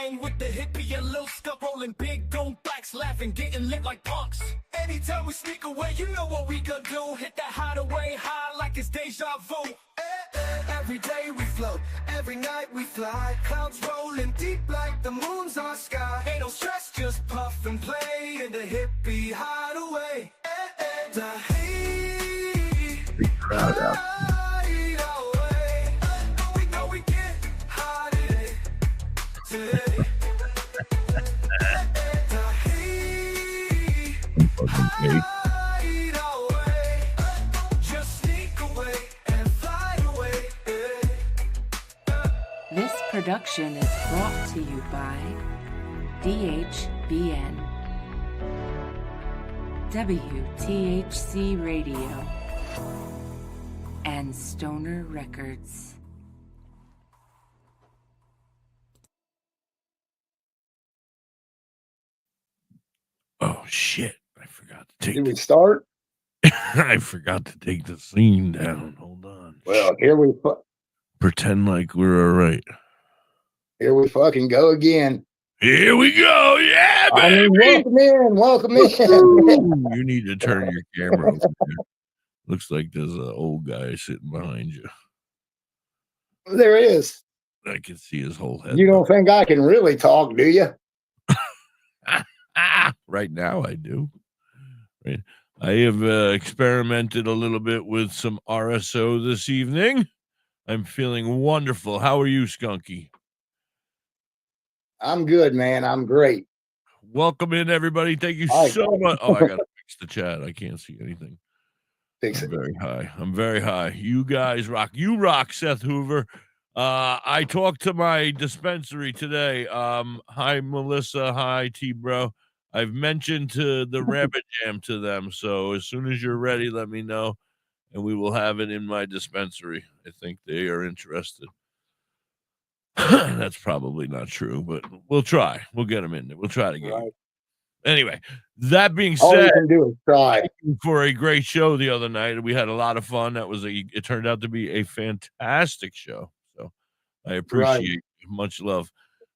hang with the hippie and Lil Skunky, rolling big dome backs, laughing, getting lit like punks. Anytime we sneak away, you know what we gonna do. Hit that hideaway high like it's deja vu. Every day we float, every night we fly. Clouds rolling deep like the moon's our sky. Ain't no stress, just puff and play in the hippie hideaway. The Big crowd out. We know we get hot today. Fucking Just sneak away and fly away. This production is brought to you by DHBN, WTHC Radio, and Stoner Records. Oh shit! I forgot to take. Did we start? I forgot to take the scene down. Hold on. Well, here we Pretend like we're all right. fucking go again. Here we go. Yeah, I baby. mean, welcome in. You need to turn your camera over there. Looks like there's an old guy sitting behind you. There is. I can see his whole head. You don't think I can really talk, do you? Right now I do. Right. I have experimented a little bit with some RSO this evening. I'm feeling wonderful. How are you, Skunky? I'm good, man. I'm great. Welcome in, everybody. Thank you Hi. so much. Oh, I gotta fix the chat. I can't see anything. Fix I'm it. very high. I'm very high. You guys rock. You rock, Seth Hoover. I talked to my dispensary today. Hi, Melissa. Hi, T-Bro. I've mentioned to the Rabbit Jam to them. So as soon as you're ready, let me know, and we will have it in my dispensary. I think they are interested. That's probably not true, but we'll try. We'll get them in there. We'll try to get them. Anyway, that being All you said, can do is try. thank you for a great show the other night. We had a lot of fun. It turned out to be a fantastic show. So I appreciate it. Much love.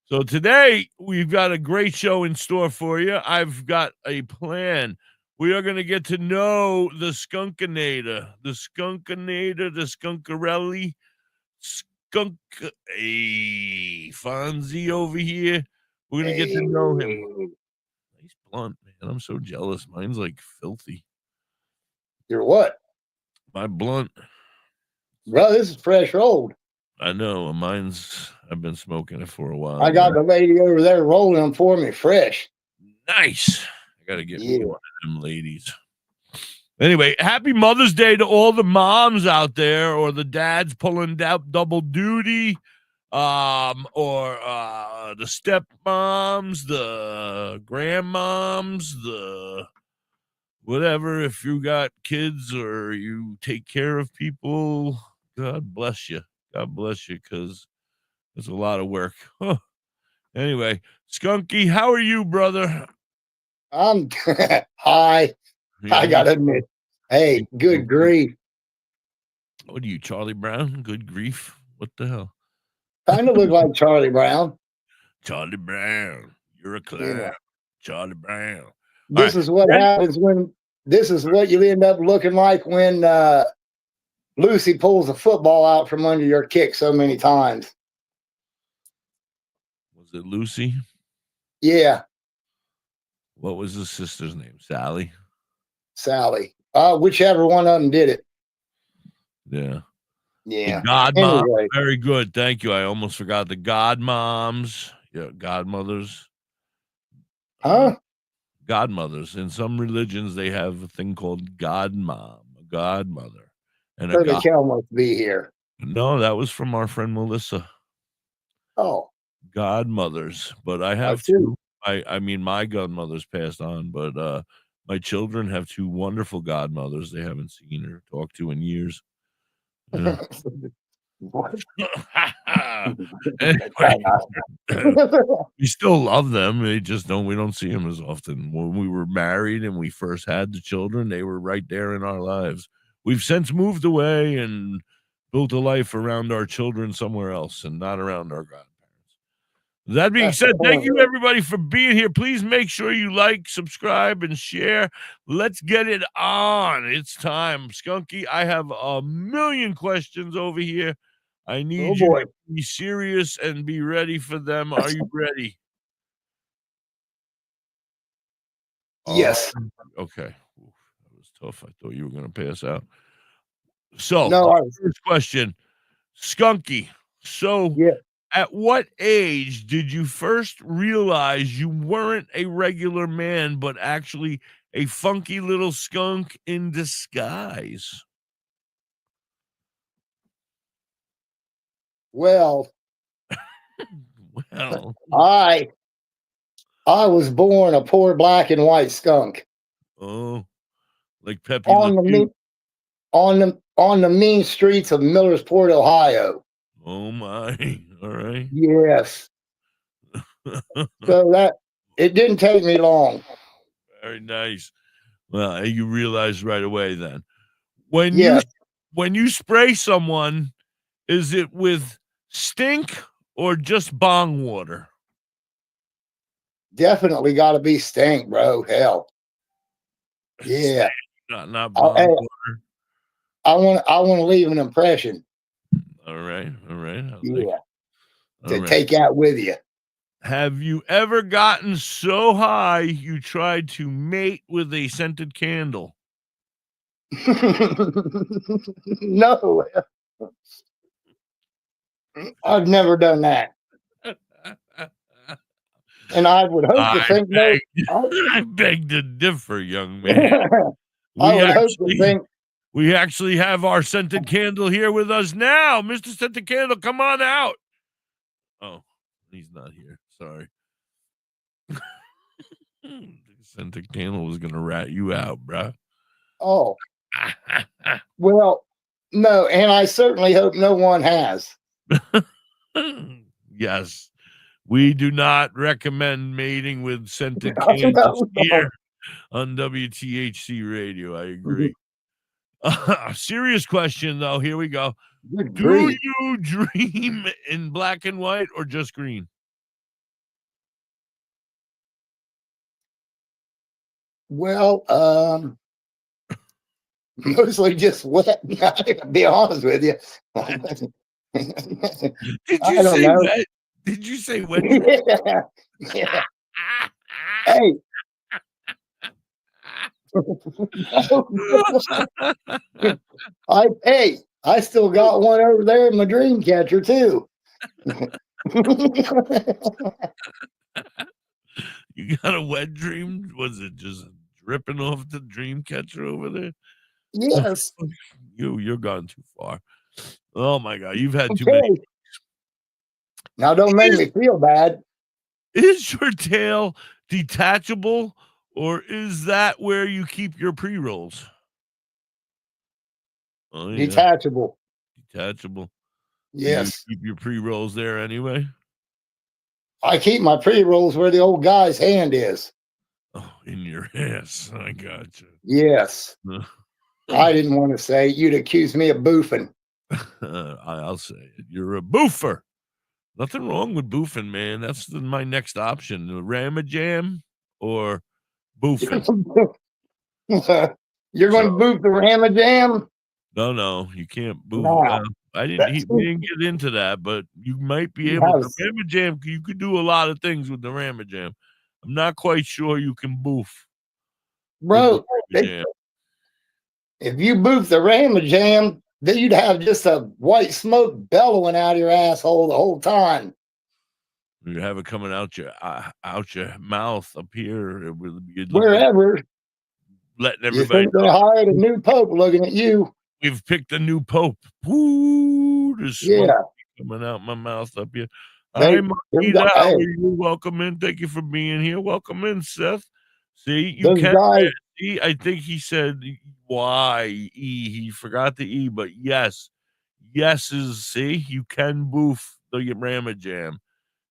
So today we've got a great show in store for you. I've got a plan. We are going to get to know the Skunkinator, the Skunkarelli, Fonzie over here. We're going to get to know him. Nice blunt, man. I'm so jealous. Mine's like filthy. You're what? My blunt. Bro, this is fresh rolled. I know. I've been smoking it for a while. I got the lady over there rolling them for me fresh. Nice. I got to get me one of them ladies. Anyway, happy Mother's Day to all the moms out there, or the dads pulling out double duty, or the stepmoms, the grandmoms, the whatever. If you got kids or you take care of people, God bless you. God bless you, because it's a lot of work. Huh. Anyway, Skunky, how are you, brother? I'm high. Yeah. I gotta admit. Hey, good grief. What are you, Charlie Brown? Good grief. What the hell? Kind of look like Charlie Brown. Charlie Brown. You're a clown. Yeah. Charlie Brown. This is what happens when this is what you end up looking like when Lucy pulls a football out from under your kick so many times. Was it Lucy? Yeah, What was his sister's name? Sally? Sally. Whichever one of them did it. Yeah. Yeah. The godmom. Anyway. Very good. Thank you. I almost forgot the godmoms. Yeah, godmothers. Huh? Godmothers. In some religions, they have a thing called godmom, a godmother. And So the cow must be here. No, that was from our friend Melissa. Oh. Godmothers. But I have two. I mean, my godmother's passed on, but my children have two wonderful godmothers they haven't seen or talked to in years. Yeah. Anyway, we still love them. We don't see them as often. When we were married and we first had the children, they were right there in our lives. We've since moved away and built a life around our children somewhere else and not around our godparents. That being That's said, the thank point. you everybody for being here. Please make sure you like, subscribe, and share. Let's get it on. It's time. Skunky, I have a million questions over here. I need Oh you boy. to be serious and be ready for them. Are you ready? Yes. Okay. Oof, that was tough. I thought you were going to pass out. So, No, first question, Skunky. So, yeah. at what age did you first realize you weren't a regular man, but actually a funky little skunk in disguise? Well, Well, I was born a poor black and white skunk oh, like Pepe Le on the Pew. mean on the mean streets of Millersport, Ohio. Oh my! All right. Yes. So that it didn't take me long. Very nice. Well, you realize right away then when Yes, you spray someone, is it with stink or just bong water? definitely got to be stink, bro. Hell, yeah. Not I, bong hey, water. I want to leave an impression. All right. All right. Yeah, All to right. take out with you. Have you ever gotten so high you tried to mate with a scented candle? No, I've never done that, and I would hope to think no. I beg to differ, young man. I would hope to think. We actually have our scented candle here with us now. Mr. Scented Candle, come on out. Oh, he's not here. Sorry. Scented Candle was going to rat you out, bruh. Oh, well, no, and I certainly hope no one has. Yes. We do not recommend mating with scented No, candles no. here on WTHC radio. I agree. Serious question, though. Here we go. Good Do grief. you dream in black and white or just green? Well, mostly just wet. To be honest with you. Did I you don't say know. wet? Did you say wet? Yeah, yeah. Hey. I still got one over there in my dream catcher too. You got a wet dream? Was it just dripping off the dream catcher over there? Yes. You're gone too far. Oh my god, you've had too many. Okay. Now don't make me feel bad. Is your tail detachable or is that where you keep your pre-rolls? Oh yeah, Detachable. detachable. Yes. You keep your pre-rolls there anyway? I keep my pre-rolls where the old guy's hand is. Oh, in your ass. I gotcha. Yes. I didn't want to say you'd accuse me of boofing. I'll say it. You're a boofer. Nothing wrong with boofing, man. That's my next option. The Ramajam or boofing. You're going to boof the Ramajam? No, you can't boof. Nah, We didn't get into that, but you might be You able have- to. Ramajam, you could do a lot of things with the Ramajam. I'm not quite sure you can boof. bro. with the Ramajam. If you boof the Ramajam, then you'd have just a white smoke bellowing out of your asshole the whole time. You have it coming out your mouth up here. It would be Wherever. letting You everybody think they know hired a new pope looking at you. we've picked a new pope. Ooh, there's smoke Yeah. coming out my mouth up here. They- Hi, Marquita. them How guys- are you? Welcome in. Thank you for being here. Welcome in, Seth. See, you Those can. guys- See, I think he said Y-E. He forgot the E, but yes. Yes is, see, you can boof the Ramajam.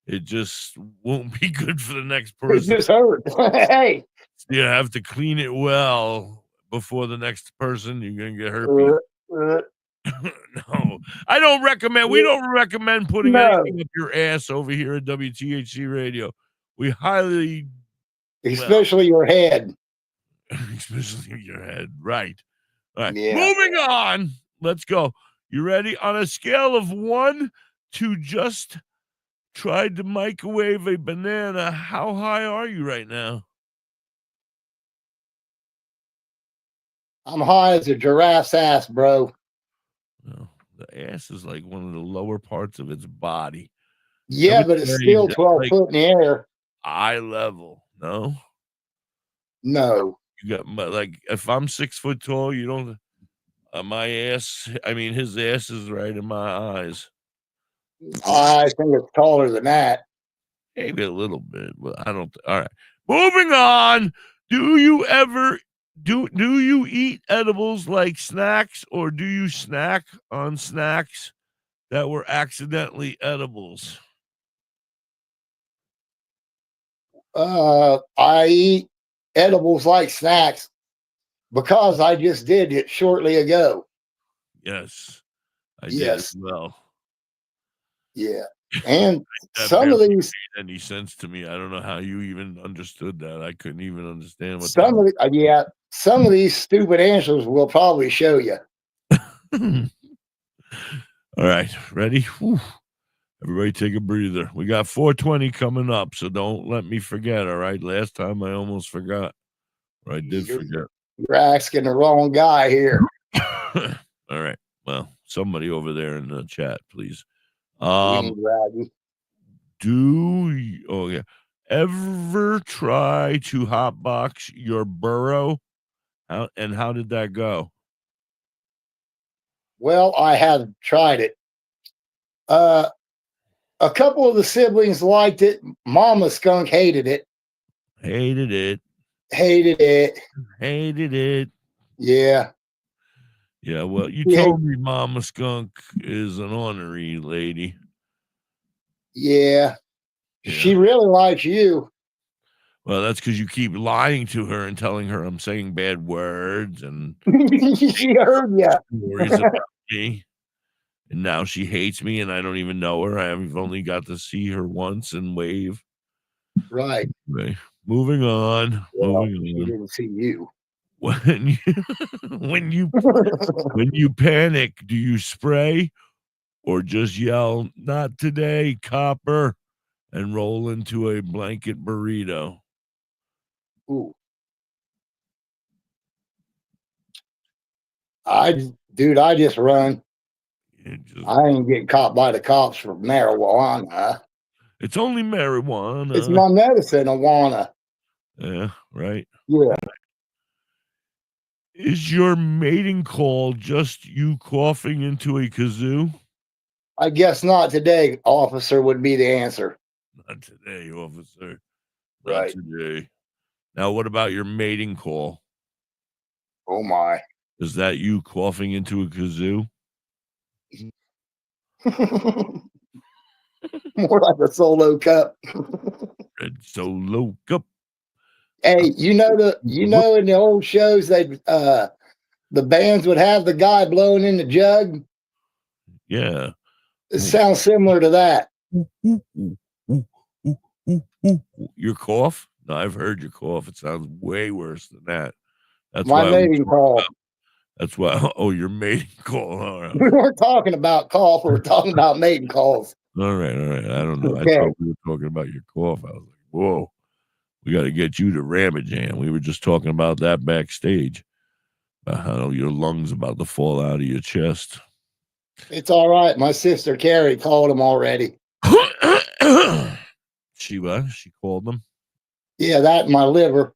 It just won't be good for the next It person. just hurt. Hey. You have to clean it well before the next person. You're going to get herpes. No, I don't recommend. We don't recommend putting No. anything up your ass over here at WTHC Radio. We highly, Especially your head. especially your head, right? All right. Yeah. Moving on. Let's go. You ready? On a scale of 1 to just tried to microwave a banana, how high are you right now? I'm high as a giraffe's ass, bro. Well, the ass is like one of the lower parts of its body. Yeah, but it's still 12 foot in the air. Eye level. No? No. You got like if I'm 6 foot tall, you don't my ass, I mean his ass is right in my eyes. I think it's taller than that. Maybe a little bit, but I don't. All right, moving on. Do you ever do you eat edibles like snacks, or do you snack on snacks that were accidentally edibles? I eat edibles like snacks because I just did it shortly ago. Yes, I did Yes. as well. Yeah. And That some of barely these, made any sense to me. I don't know how you even understood that. I couldn't even understand what some of the, yeah, some of these stupid answers will probably show you. All right, ready? Whew. Everybody take a breather. We got 420 coming up, so don't let me forget, all right? Last time I almost forgot. Or I did forget. You're asking the wrong guy here. All right. Well, somebody over there in the chat, please. We need Raggy. Do you, oh yeah, ever try to hotbox your burrow? And how did that go? Well, I have tried it. A couple of the siblings liked it. Mama Skunk hated it. Hated it. Hated it. Hated it. Yeah. Yeah, well, you Yeah. told me Mama Skunk is an ornery lady. Yeah. She really likes you. Well, that's because you keep lying to her and telling her I'm saying bad words and She heard you. stories about me. And now she hates me and I don't even know her. I've only got to see her once and wave. Right. Anyway, moving on. Well, moving she on. didn't see you. When you panic, do you spray or just yell, "Not today, copper," and roll into a blanket burrito? Ooh. I just run. I ain't getting caught by the cops for marijuana. It's only marijuana. It's my medicine, Awana. Yeah, right. Yeah. Is your mating call just you coughing into a kazoo? I guess not today, officer, would be the answer. Not today, officer. Right. Not today. Now, what about your mating call? Oh my. Is that you coughing into a kazoo? More like a solo cup. Red Solo Cup. Hey, in the old shows they the bands would have the guy blowing in the jug. Yeah. It sounds similar to that. Your cough? No, I've heard your cough. It sounds way worse than that. That's My why mating call. That's why. Oh, your mating call. All right. We weren't talking about cough. We were talking about mating calls. All right. I don't know. Okay. I thought we were talking about your cough. I was like, whoa, we got to get you to Ramajam. We were just talking about that backstage. About how your lungs about to fall out of your chest. It's all right. My sister Carrie called him already. She what? She called them? Yeah, that and my liver.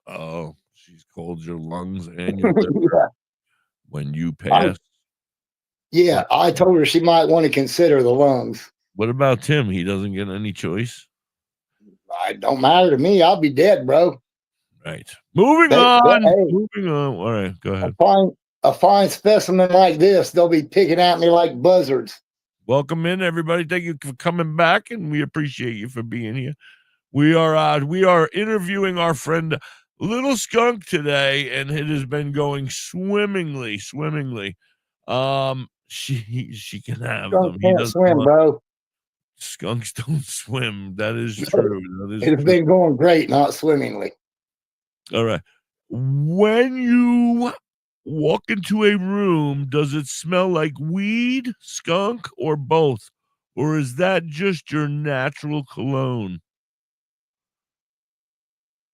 Oh, she's called your lungs and your liver Yeah. when you pass. I told her she might want to consider the lungs. What about Tim? He doesn't get any choice. It don't matter to me. I'll be dead, bro. Right. Moving on. Hey, Moving on. All right, go ahead. A fine specimen like this, they'll be picking at me like buzzards. Welcome in, everybody. Thank you for coming back, and we appreciate you for being here. We are interviewing our friend Lil Skunk today, and it has been going swimmingly. She can have Skunk them. can't swim, bro. Skunks don't swim. That is true. That is It's been going great, not swimmingly. All right. When you walk into a room, does it smell like weed, skunk, or both? Or is that just your natural cologne?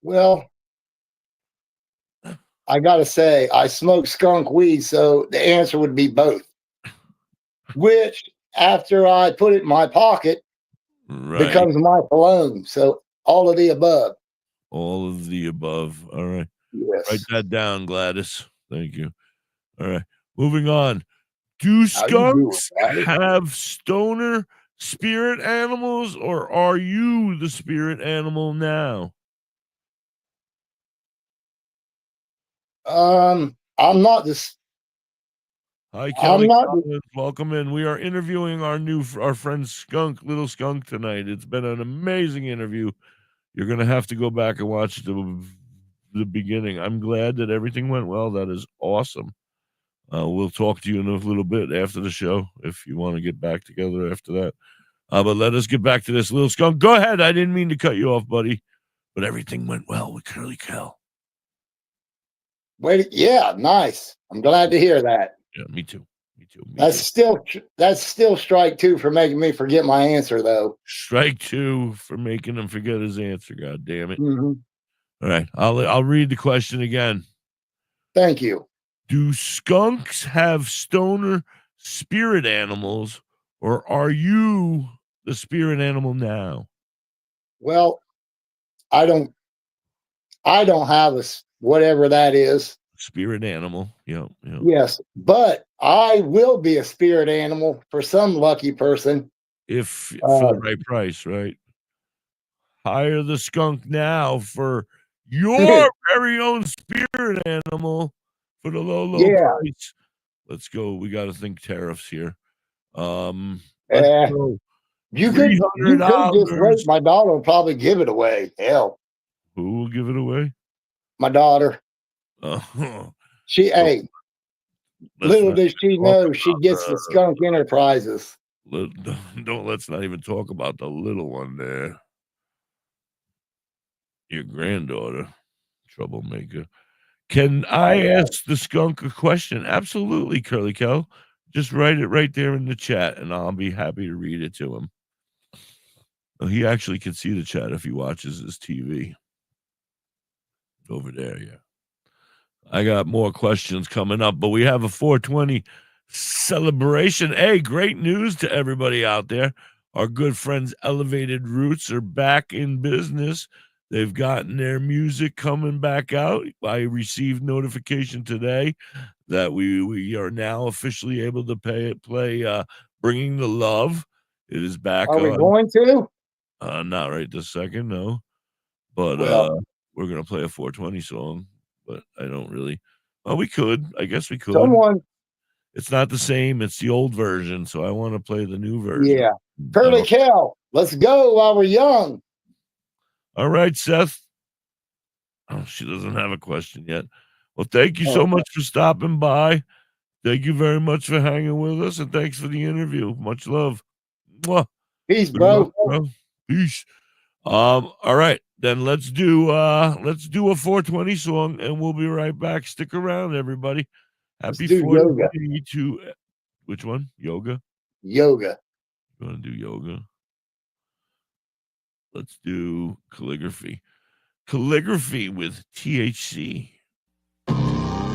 Well, I got to say, I smoke skunk weed, so the answer would be both. Which, after I put it in my pocket, becomes my cologne. So all of the above. All of the above. All right. Yes. Write that down, Gladys. Thank you. All right. Moving on. Do skunks have stoner spirit animals, or are you the spirit animal now? I'm not this. Hi, Kelly. Welcome in. We are interviewing our friend Skunk, Little Skunk, tonight. It's been an amazing interview. You're gonna have to go back and watch the beginning. I'm glad that everything went well. That is awesome. We'll talk to you in a little bit after the show if you want to get back together after that. But let us get back to this. Little Skunk, go ahead. I didn't mean to cut you off, buddy, but everything went well with Curly Kel. Wait, yeah, nice. I'm glad to hear that. Yeah, me too. That's still strike two for making me forget my answer, though. Strike two for making him forget his answer. God damn it! Mm-hmm. All right, I'll read the question again. Thank you. Do skunks have stoner spirit animals, or are you the spirit animal now? Well, I don't have a whatever that is. Spirit animal. Yeah. Yes, but I will be a spirit animal for some lucky person. If for the right price, right? Hire the skunk now for your very own spirit animal for the low price. Let's go. We got to think tariffs here. Let's go. You could just wait. My daughter will probably give it away. Hell. Who will give it away? My daughter. Little does she know she gets the Skunk Enterprises. Let's not even talk about the little one there. Your granddaughter, troublemaker. Can I ask the skunk a question? Absolutely, Curly Kel. Just write it right there in the chat, and I'll be happy to read it to him. He actually can see the chat if he watches his TV. Over there, yeah. I got more questions coming up, but we have a 420 celebration. Hey, great news to everybody out there. Our good friends Elevated Roots are back in business. They've gotten their music coming back out. I received notification today that we are now officially able to play Bringing the Love. It is back. Are we going to? Not right this second, no. But we're going to play a 420 song. But I don't really. Well, we could. I guess we could. It's not the same. It's the old version, so I want to play the new version. Yeah. Curly Kel, let's go while we're young. All right, Seth. Oh, she doesn't have a question yet. Well, thank you so much for stopping by. Thank you very much for hanging with us, and thanks for the interview. Much love. Mwah. Peace, bro. Peace. All right. Then let's do a 420 song, and we'll be right back. Stick around, everybody. Happy 420 to which one? Yoga. You want to do yoga? Let's do calligraphy. Calligraphy with THC.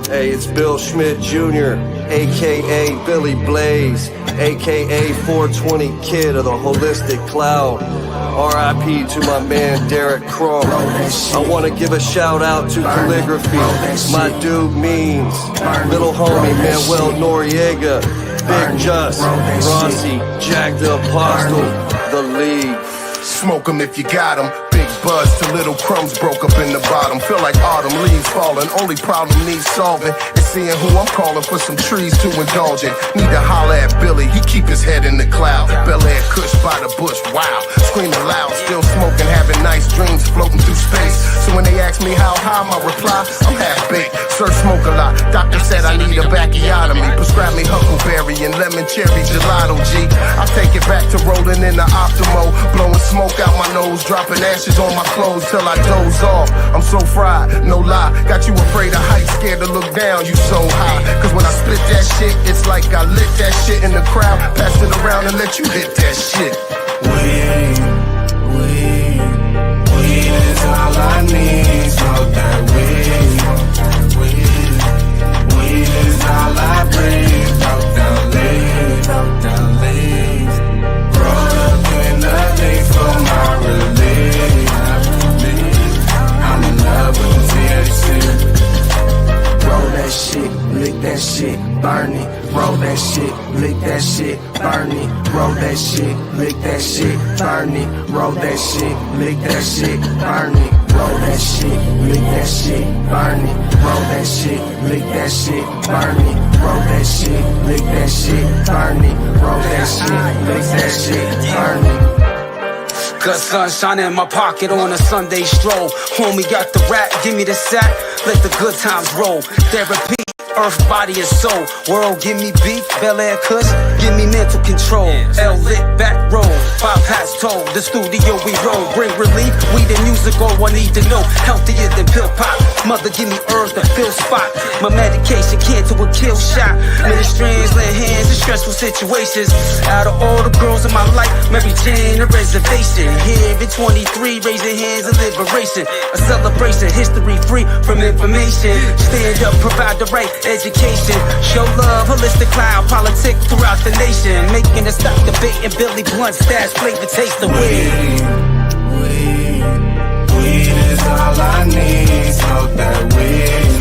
Hey, it's Bill Schmidt Jr., a.k.a. Billy Blaze, a.k.a. 420 Kid of the Holistic Cloud. R.I.P. to my man Derek Crump. I want to give a shout out to calligraphy. My dude Means, little homie Manuel Noriega, Big Just, Rossi, Jack the Apostle, The League. Smoke 'em if you got 'em. Big buzz to little crumbs broke up in the bottom. Feel like autumn leaves falling. Only problem needs solving is seeing who I'm calling for some trees to indulge in. Need to holler at Billy, he keep his head in the cloud. Bel Air Kush by the bush, wow. Screaming loud, still smoking, having nice dreams floating through space. So when they ask me me how high, my reply, I'm half-baked. Sir, smoke a lot. Doctor said I need a bacchiotomy. Prescribe me huckleberry and lemon cherry gelato, G. I take it back to rolling in the Optimo, blowing smoke out my nose, dropping ashes on my clothes till I doze off. I'm so fried, no lie. Got you afraid of heights, scared to look down, you so high. Cause when I split that shit, it's like I lit that shit in the crowd, passed it around and let you hit that shit. Weed is all I need. Smoke that weed. Weed is all I breathe. Smoke down leaves. Roll up in the leaf for my relief. I'm in love with the THC. Roll that shit, lick that shit, burn it. Roll that shit, lick that shit, burn it. Roll that shit, lick that shit, burn it. Roll that shit, lick that shit, burn it. Roll that shit, lick that shit, burn it. Roll that shit, lick that shit, burn it. Roll that shit, lick that shit, burn it. Roll that shit, lick that shit, burn it. Good sunshine in my pocket on a Sunday stroll. Homie got the rap, give me the sack, let the good times roll. Therapy, earth, body, and soul. World, give me beef, Bel Air Kush, give me mental control. L lit, back roll, 5 hats told. The studio we roll, bring relief. We the music, all I need to know. Healthier than pill pop. Mother, give me earth, a fill spot. My medication, cancer, a kill shot. Many strands, lay hands in stressful situations. Out of all the girls in my life, Mary Jane, a reservation. Here at 23, raising hands of liberation. A celebration, history free from information. Stand up, provide the right education. Show love, holistic cloud, politics throughout the nation. Making it stop debating Billy Blunt stash, flavor, taste the weed. Weed is all I need. Smoke that weed.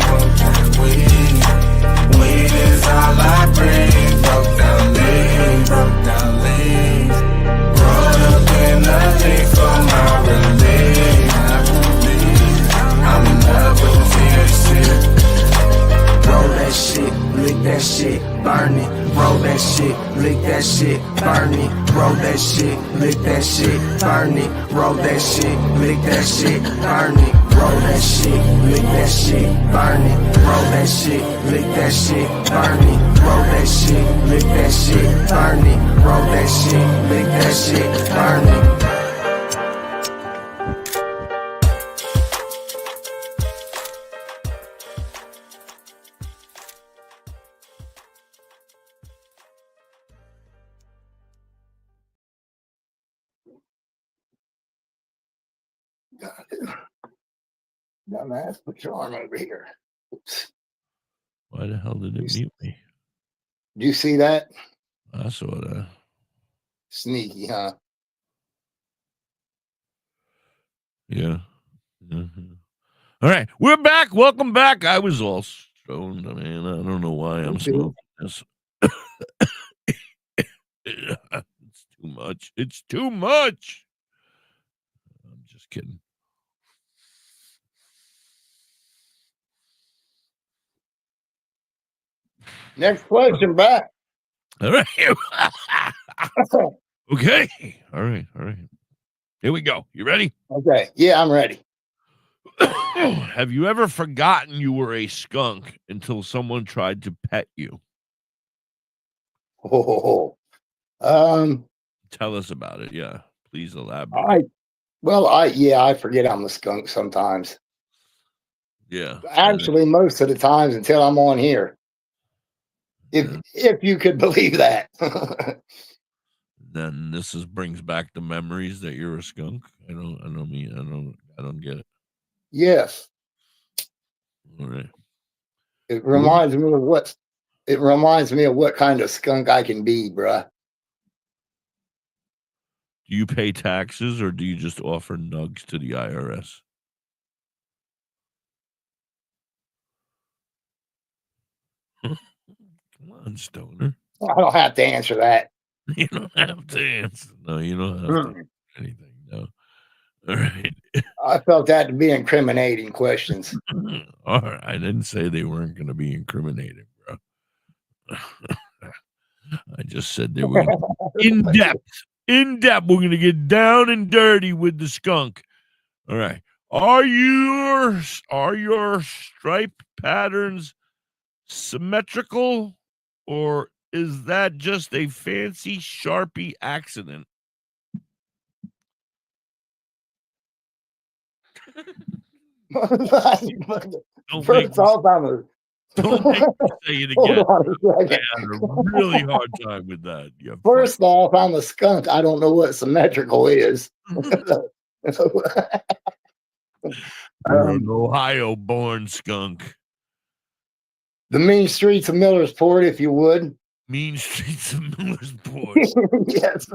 Weed is all I breathe. Broke down leaves. Roll up in the leaf for my relief. I'm in love with the THC. Roll that shit, lick that shit, burn it. Roll that shit, lick that shit, burn it. Roll that shit, lick that shit, burn it. Roll that shit, lick that shit, burn it. Roll that shit, lick that shit, burn it. Roll that shit, lick that shit, burn it. Roll that shit, lick that shit, burn it. Roll that shit, lick that shit, burn it. Dumbass, put your arm over here. Oops. Why the hell did it mute me? Do you see that? I saw that. Sneaky, huh? Yeah. Mm-hmm. All right, we're back. Welcome back. I was all stoned. I mean, I don't know why I'm smoking this. It's too much. It's too much. I'm just kidding. Next question, back. All right. Okay. All right. Here we go. You ready? Okay. Yeah, I'm ready. Have you ever forgotten you were a skunk until someone tried to pet you? Oh, Tell us about it. Yeah. Please elaborate. I forget I'm a skunk sometimes. Yeah. Actually, most of the times until I'm on here. If you could believe that. Then this brings back the memories that you're a skunk. I don't get it. Yes. All right. It reminds me of what kind of skunk I can be, bruh. Do you pay taxes or do you just offer nugs to the IRS? Come on, Stoner. I don't have to answer that. You don't have to answer. No, you don't have to answer anything. No. All right. I felt that to be incriminating questions. All right. I didn't say they weren't going to be incriminating, bro. I just said they were in depth. In depth. We're going to get down and dirty with the skunk. All right. Are your stripe patterns symmetrical, or is that just a fancy Sharpie accident? Don't make First off, don't make me say it hold again. on a I second. had a really hard time with that. Yeah, First off, I'm a skunk. I don't know what symmetrical is. You're an Ohio-born skunk. The mean streets of Millersport, if you would. Mean streets of Millersport. Yes.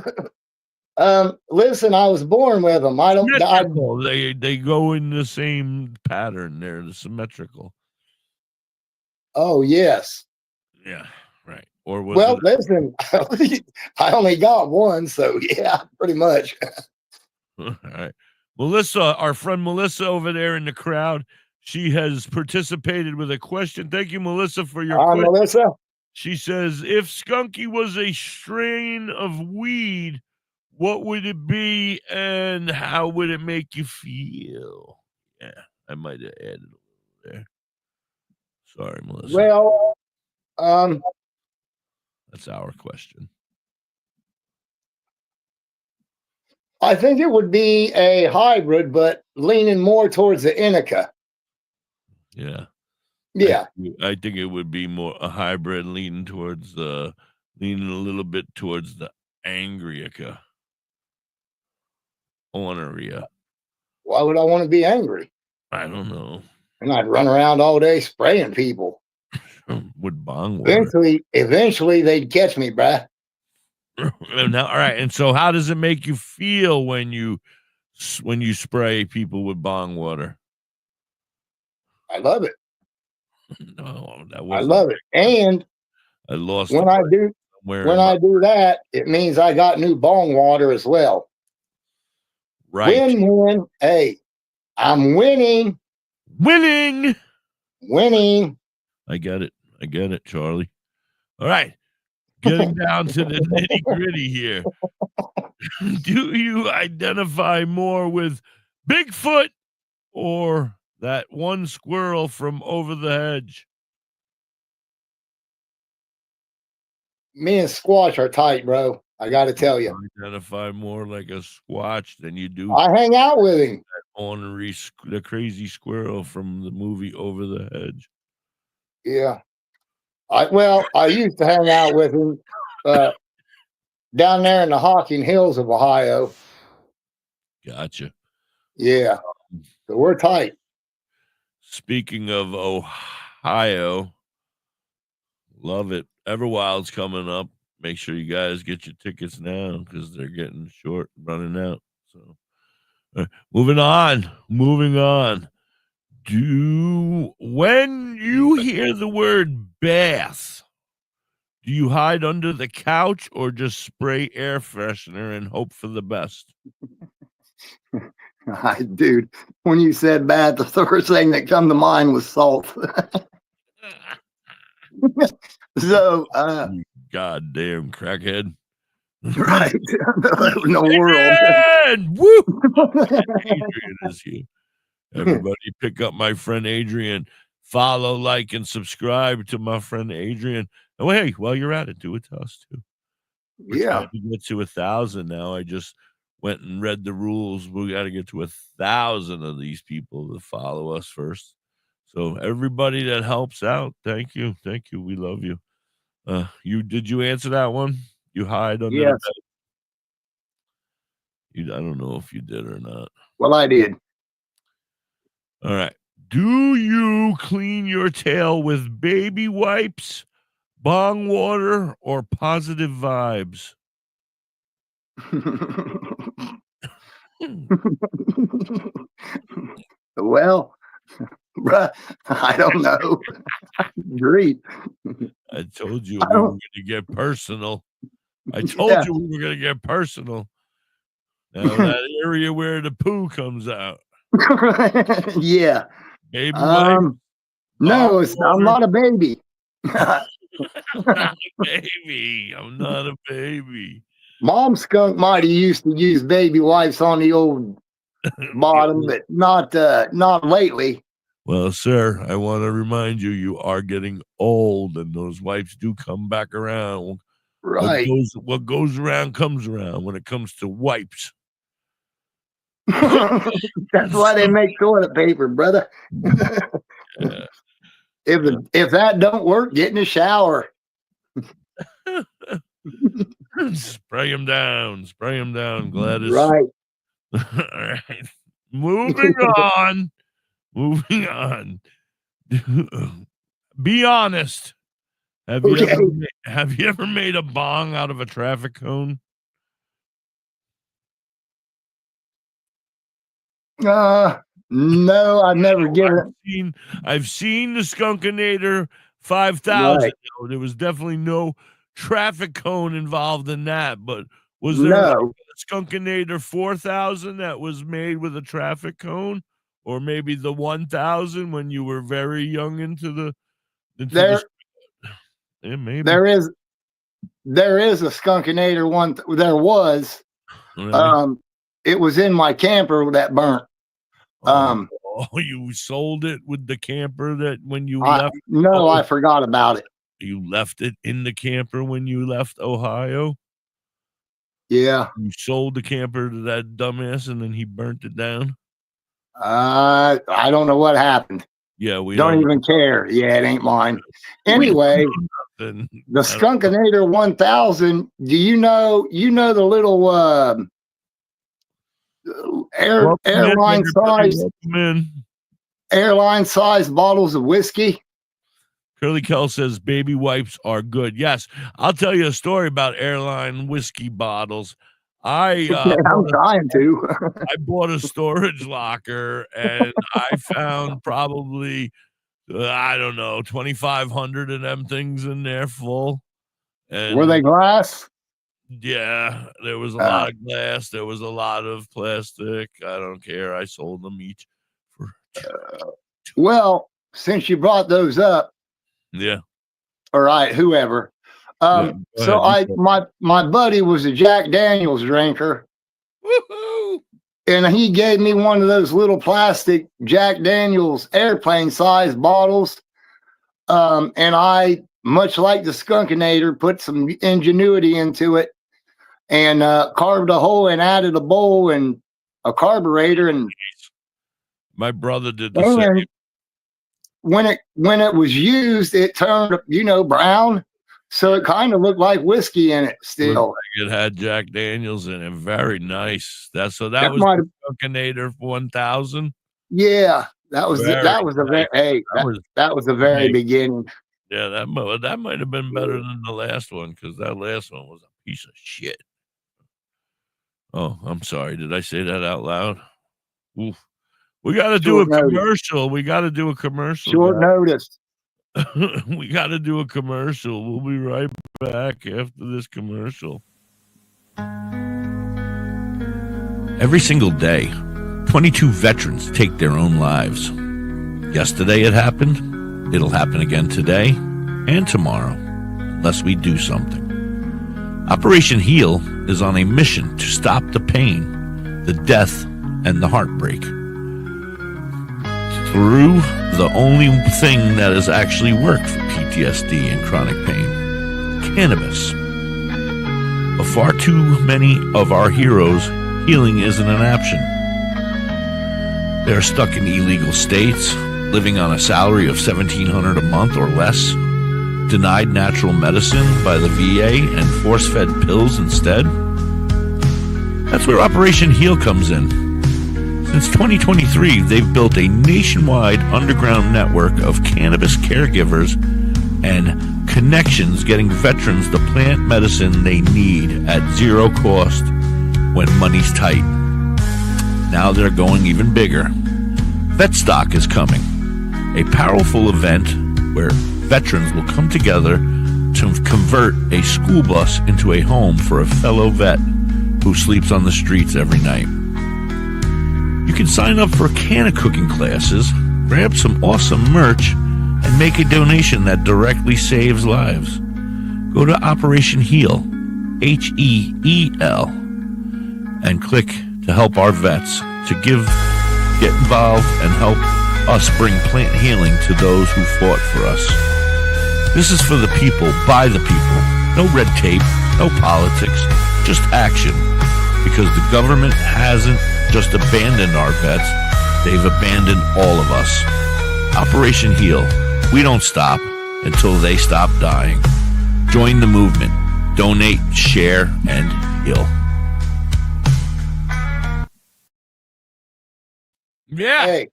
Listen, I was born with them. Symmetrical. They go in the same pattern. They're the symmetrical. Oh yes. Yeah, right. Or was Well, it? listen, I only got one, so yeah, pretty much. All right. Melissa, our friend Melissa over there in the crowd, she has participated with a question. Thank you, Melissa, for your question. Melissa. She says, if Skunky was a strain of weed, what would it be and how would it make you feel? Yeah, I might have added a little there. Sorry, Melissa. Well, that's our question. I think it would be a hybrid, but leaning more towards the indica. Yeah. Yeah. I think it would be more a hybrid leaning towards leaning a little bit towards the angriaca. Orneria. Why would I want to be angry? I don't know. And I'd run around all day spraying people. With bong water. Eventually they'd catch me, bruh. Now, all right. And so how does it make you feel when you spray people with bong water? I love it. No, I love it. And I lost when I do that, it means I got new bong water as well. Right. Win. Hey, I'm winning. Winning. I get it, Charlie. All right. Getting down to the nitty-gritty here. Do you identify more with Bigfoot or that one squirrel from over the hedge? Me and Squash are tight, bro. I got to tell you. Identify more like a Squatch than you do. I hang out with him. That ornery, the crazy squirrel from the movie Over the Hedge. Yeah. I used to hang out with him down there in the Hocking Hills of Ohio. Gotcha. Yeah. So we're tight. Speaking of Ohio, love it. Everwild's coming up. Make sure you guys get your tickets now because they're getting short, running out. So, moving on. When you hear the word bath, do you hide under the couch or just spray air freshener and hope for the best? Dude, when you said bath, the first thing that come to mind was salt. So, goddamn crackhead. Right. No world. Woo! Adrian is here. Everybody pick up my friend Adrian. Follow, like, and subscribe to my friend Adrian. Oh, hey, while you're at it, do it to us too. We're trying to get to 1,000 now. I just went and read the rules. We got to get to 1,000 of these people to follow us first. So everybody that helps out, thank you. We love you. Did you answer that one? You hide under the bed? I don't know if you did or not. Well, I did. All right. Do you clean your tail with baby wipes, bong water, or positive vibes? Well, bruh, I don't know. Great. I told you we were going to get personal. Now that area where the poo comes out. Yeah. Baby wipe? No, I'm not a baby. I'm not a baby. Mom skunk might have used to use baby wipes on the old bottom, but not lately. Well, sir, I want to remind you, you are getting old, and those wipes do come back around. Right. What goes around comes around when it comes to wipes. That's why they make toilet paper, brother. Yeah. If that don't work, get in the shower. Spray them down. Gladys. Right. All right. Moving on. Be honest. Have you ever made a bong out of a traffic cone? No, I've never given it. I've seen the Skunkinator 5000. Right. There was definitely no traffic cone involved in that, but was there No. like a Skunkinator 4000 that was made with a traffic cone, or maybe the 1000 when you were very young into the yeah, maybe there is a Skunkinator one. There was. Really? It was in my camper that burnt. You sold it with the camper that when you left? No, I forgot about it. You left it in the camper when you left Ohio? Yeah. You sold the camper to that dumbass and then he burnt it down? I don't know what happened. Yeah, we don't even care. Yeah, it ain't mine. Anyway, the Skunkinator 1000. Do you know the little airline size bottles of whiskey? Curly Kell says baby wipes are good. Yes, I'll tell you a story about airline whiskey bottles. I'm trying to. I bought a storage locker and I found probably I don't know 2,500 of them things in there full. And were they glass? Yeah, there was a lot of glass. There was a lot of plastic. I don't care. I sold them each for. Well, since you brought those up, yeah. All right, whoever. So my buddy was a Jack Daniels drinker. Woohoo! And he gave me one of those little plastic Jack Daniels airplane size bottles. And I, much like the Skunkinator, put some ingenuity into it and carved a hole and added a bowl and a carburetor. And my brother did the same. When it was used, it turned, brown. So it kind of looked like whiskey in it still. It had Jack Daniels in it. Very nice. That was the Skunkinator 1000. Yeah, that was the very beginning. Yeah, that might have been better than the last one because that last one was a piece of shit. Oh, I'm sorry. Did I say that out loud? Oof. We got to do a commercial. We got to do a commercial. Short notice. We got to do a commercial. We'll be right back after this commercial. Every single day, 22 veterans take their own lives. Yesterday it happened. It'll happen again today and tomorrow, unless we do something. Operation Heal is on a mission to stop the pain, the death, and the heartbreak through the only thing that has actually worked for PTSD and chronic pain, cannabis. For far too many of our heroes, healing isn't an option. They're stuck in illegal states, living on a salary of $1,700 a month or less, denied natural medicine by the VA and force-fed pills instead. That's where Operation Heal comes in. Since 2023, they've built a nationwide underground network of cannabis caregivers and connections getting veterans the plant medicine they need at zero cost when money's tight. Now they're going even bigger. Vetstock is coming, a powerful event where veterans will come together to convert a school bus into a home for a fellow vet who sleeps on the streets every night. You can sign up for canna cooking classes, grab some awesome merch, and make a donation that directly saves lives. Go to Operation Heal, HEEL, and click to help our vets to get involved and help us bring plant healing to those who fought for us. This is for the people, by the people. No red tape, no politics, just action. Because the government hasn't just abandoned our vets, they've abandoned all of us. Operation Heal. We don't stop until they stop dying. Join the movement. Donate, share, and heal. Yeah. Hey.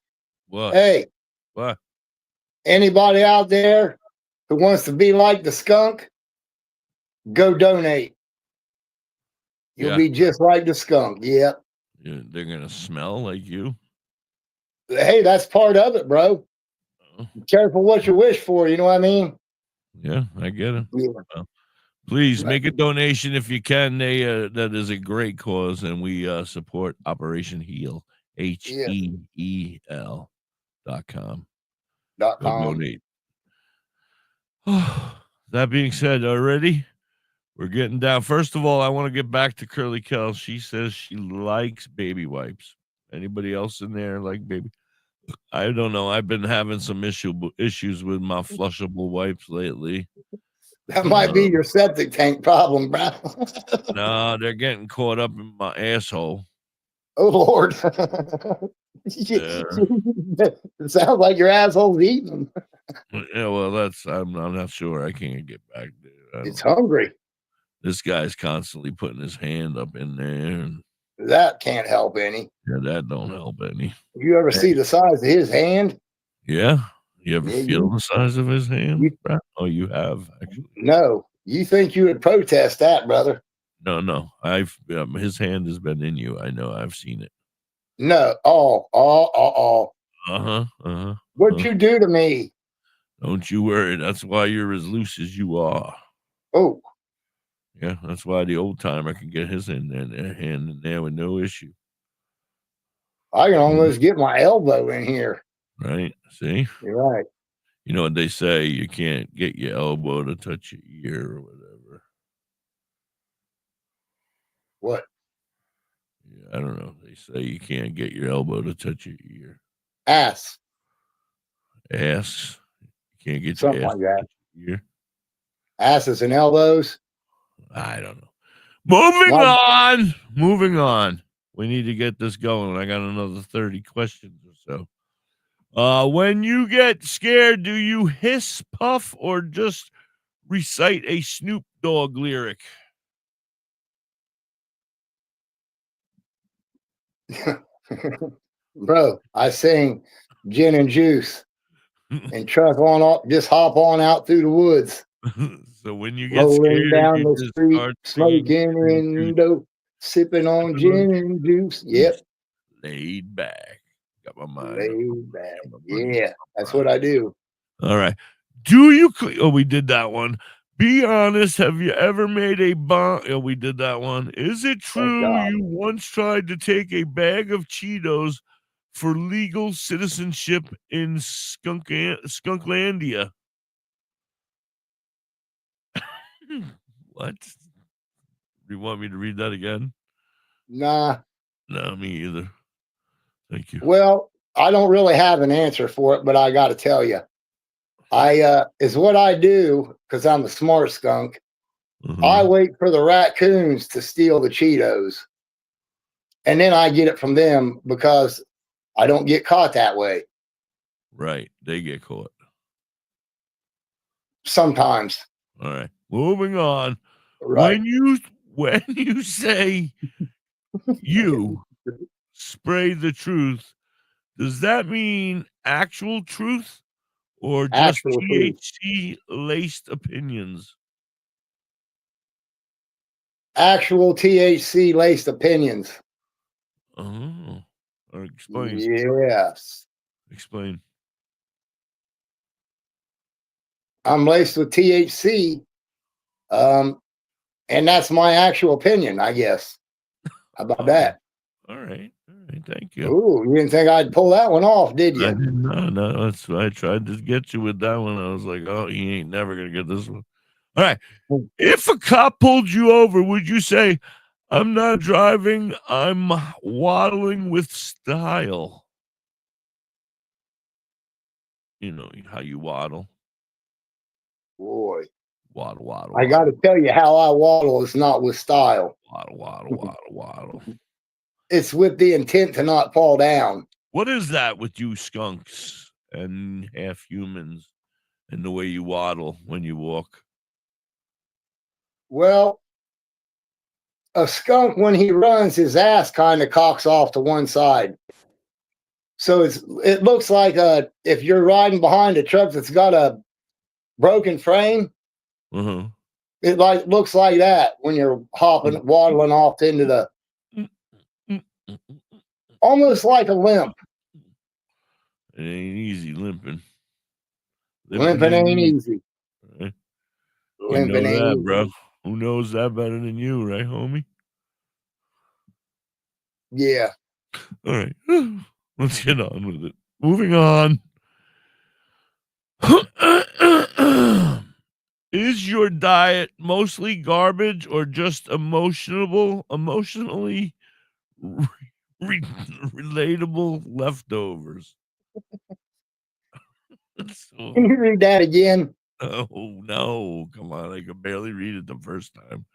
What? Hey. What? Anybody out there who wants to be like the skunk, go donate. You'll be just like the skunk. Yep. Yeah, they're going to smell like you. Hey, that's part of it, bro. Be careful what you wish for. You know what I mean? Yeah, I get it. Yeah. Well, please make a donation if you can. That is a great cause, and we support Operation Heal, HEEL.com. Donate. That being said, already we're getting down. First of all, I want to get back to Curly Kel. She says she likes baby wipes. Anybody else in there like baby? I don't know. I've been having some issues with my flushable wipes lately. That might be your septic tank problem, bro. No, they're getting caught up in my asshole. Oh, Lord. Yeah. It sounds like your asshole's eating them. Yeah, well, I'm not sure. I can't get back there. It's hungry. This guy's constantly putting his hand up in there. And that can't help any. Yeah, that don't help any. You ever see the size of his hand? Yeah. You ever feel the size of his hand? You have, actually. No. You think you would protest that, brother? No. His hand has been in you. I know. I've seen it. No. What'd you do to me? Don't you worry. That's why you're as loose as you are. Oh. Yeah, that's why the old timer can get his hand in there with no issue. I can almost get my elbow in here. Right? See? You're right. You know what they say? You can't get your elbow to touch your ear or whatever. What? Yeah, I don't know. They say you can't get your elbow to touch your ear. Ass. Ass. You can't get something your ass like that. to touch your ear. Asses and elbows. I don't know. Moving on. We need to get this going. I got another 30 questions or so. When you get scared, do you hiss, puff, or just recite a Snoop Dogg lyric? Bro, I sing gin and juice and truck on up, just hop on out through the woods. So when you get rolling scared, down you the just street, start smoking and dope, sipping on gin and juice. Yep. Laid back. Got my mind. Laid back. Yeah, that's what I do. All right. Do you? Oh, we did that one. Be honest. Have you ever made a bomb? Oh, we did that one. Is it true you once tried to take a bag of Cheetos for legal citizenship in Skunklandia? What? Do you want me to read that again? Nah. No, me either. Thank you. Well, I don't really have an answer for it, but I got to tell you, is what I do because I'm a smart skunk. Mm-hmm. I wait for the raccoons to steal the Cheetos, and then I get it from them because I don't get caught that way. Right, they get caught sometimes. All right, moving on. Right. When you say you spray the truth, does that mean actual truth or just THC laced opinions? Actual THC laced opinions. Oh, explain. Yes. Explain. I'm laced with THC. And that's my actual opinion, I guess. How about that? All right. Thank you. Ooh, you didn't think I'd pull that one off, did you? No. That's why I tried to get you with that one. I was like, oh, he ain't never gonna get this one. All right. If a cop pulled you over, would you say, I'm not driving. I'm waddling with style. You know how you waddle. Boy, Waddle, waddle, I got waddle, to tell you how I waddle is not with style. waddle, waddle, waddle, waddle. It's with the intent to not fall down. What is that with you skunks and half humans and the way you waddle when you walk? Well, a skunk, when he runs, his ass kind of cocks off to one side. So it looks like if you're riding behind a truck that's got a broken frame, Uh-huh. it looks like that when you're waddling off into the almost like a limp. It ain't easy limping. Limping ain't easy. Right? Limping ain't that, easy. bro. Who knows that better than you, right, homie? Yeah. All right. Let's get on with it. Moving on. Is your diet mostly garbage or just emotionally relatable leftovers? Can you read that again? Oh no, come on. I could barely read it the first time.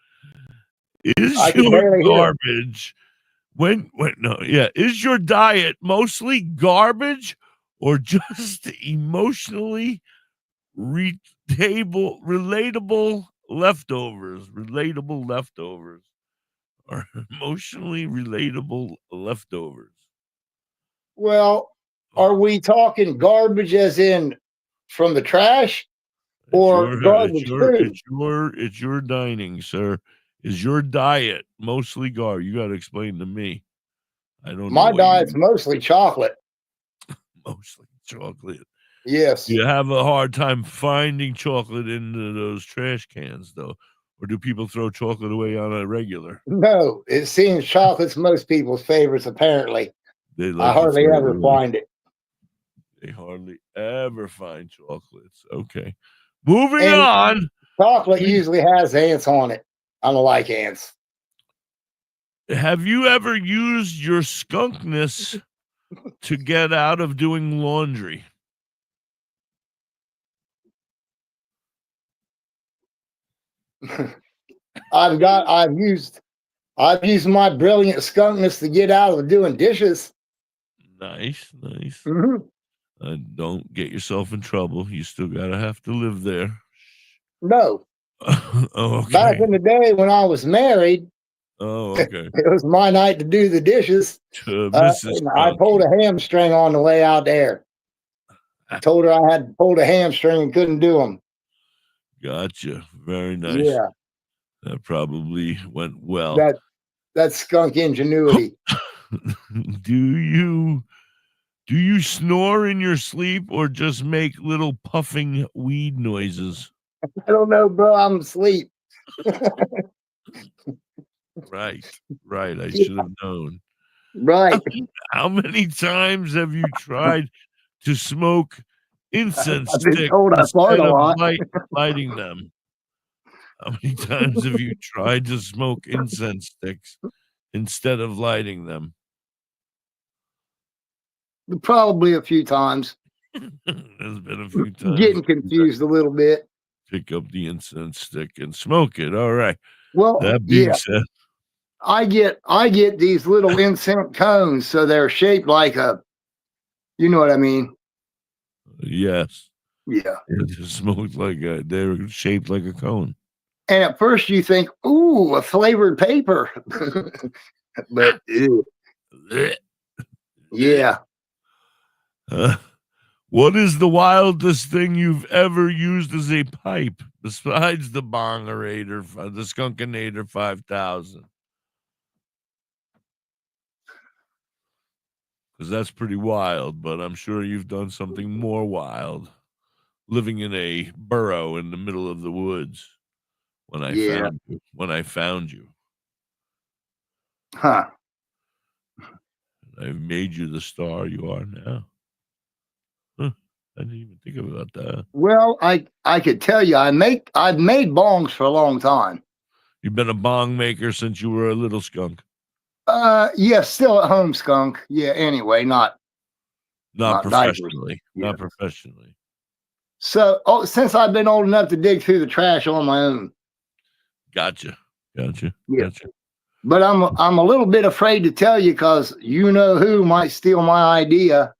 Is I can your barely hear it. garbage is your diet mostly garbage or just emotionally relatable leftovers? Relatable leftovers or emotionally relatable leftovers? Well, are we talking garbage as in from the trash or garbage food? It's your dining, sir. Is your diet mostly garbage? You got to explain to me. I don't know. My diet's mostly chocolate. Mostly chocolate. Yes. You have a hard time finding chocolate into those trash cans, though, or do people throw chocolate away on a regular? No, it seems chocolate's most people's favorites. Apparently, I hardly ever find it. They hardly ever find chocolates. Okay, moving on. Chocolate usually has ants on it. I don't like ants. Have you ever used your skunkness to get out of doing laundry? I've used my brilliant skunkness to get out of doing dishes. Nice. Mm-hmm. Don't get yourself in trouble. You still have to live there. No. Okay. Back in the day when I was married, okay. It was my night to do the dishes. I pulled a hamstring on the way out there. I told her I had pulled a hamstring and couldn't do them. Gotcha. Very nice. Yeah. That probably went well. That's skunk ingenuity. Do you snore in your sleep or just make little puffing weed noises? I don't know, bro. I'm asleep. Right. I should have known. Right. How many times have you tried to smoke incense sticks instead of lighting them? How many times have you tried to smoke incense sticks instead of lighting them? Probably a few times. There's been a few times. Getting confused a little bit. Pick up the incense stick and smoke it. All right. Well, that being said, I get these little incense cones, so they're shaped like a, you know what I mean? Yes. Yeah. It smoked they're shaped like a cone. And at first you think, ooh, a flavored paper. But yeah. What is the wildest thing you've ever used as a pipe besides the Bongerator, the Skunkinator 5000? Because that's pretty wild, but I'm sure you've done something more wild, living in a burrow in the middle of the woods when I found you. Huh. I've made you the star you are now. Huh. I didn't even think about that. Well, I could tell you I've made bongs for a long time. You've been a bong maker since you were a little skunk. Yeah, still at home skunk. Yeah, anyway, not Professionally. Yeah. Not professionally. So since I've been old enough to dig through the trash on my own. Gotcha. Yeah. Gotcha. But I'm a little bit afraid to tell you because you know who might steal my idea.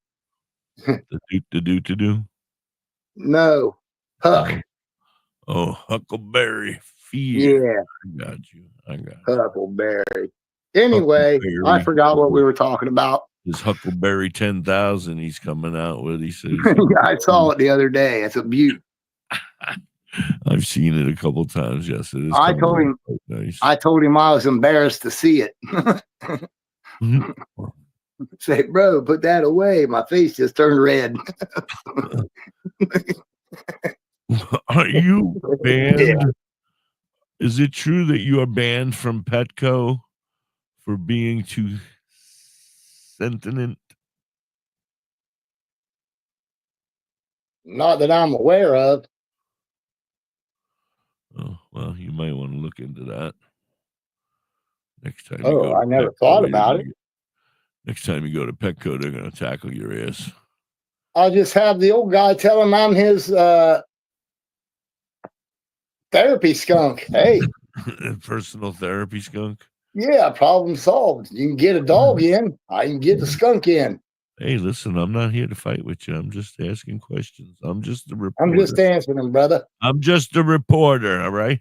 To do. No. Huck. Oh, Huckleberry Field. Yeah. I got you. Huckleberry. Anyway, I forgot what we were talking about. His Huckleberry 10,000 he's coming out with. He says, I saw it the other day. It's a beaut. I've seen it a couple times. Yes, it is. I told him. Nice. I told him I was embarrassed to see it. Say, bro, put that away. My face just turned red. Are you banned? Yeah. Is it true that you are banned from Petco for being too sentient? Not that I'm aware of. Oh, well, you might want to look into that next time. Oh, I never thought about it. Next time you go to Petco, they're going to tackle your ass. I'll just have the old guy tell him I'm his therapy skunk. Hey. Personal therapy skunk? Yeah, problem solved. You can get a dog in. I can get the skunk in. Hey, listen, I'm not here to fight with you. I'm just asking questions. I'm just a reporter. I'm just answering them, brother. I'm just a reporter, all right?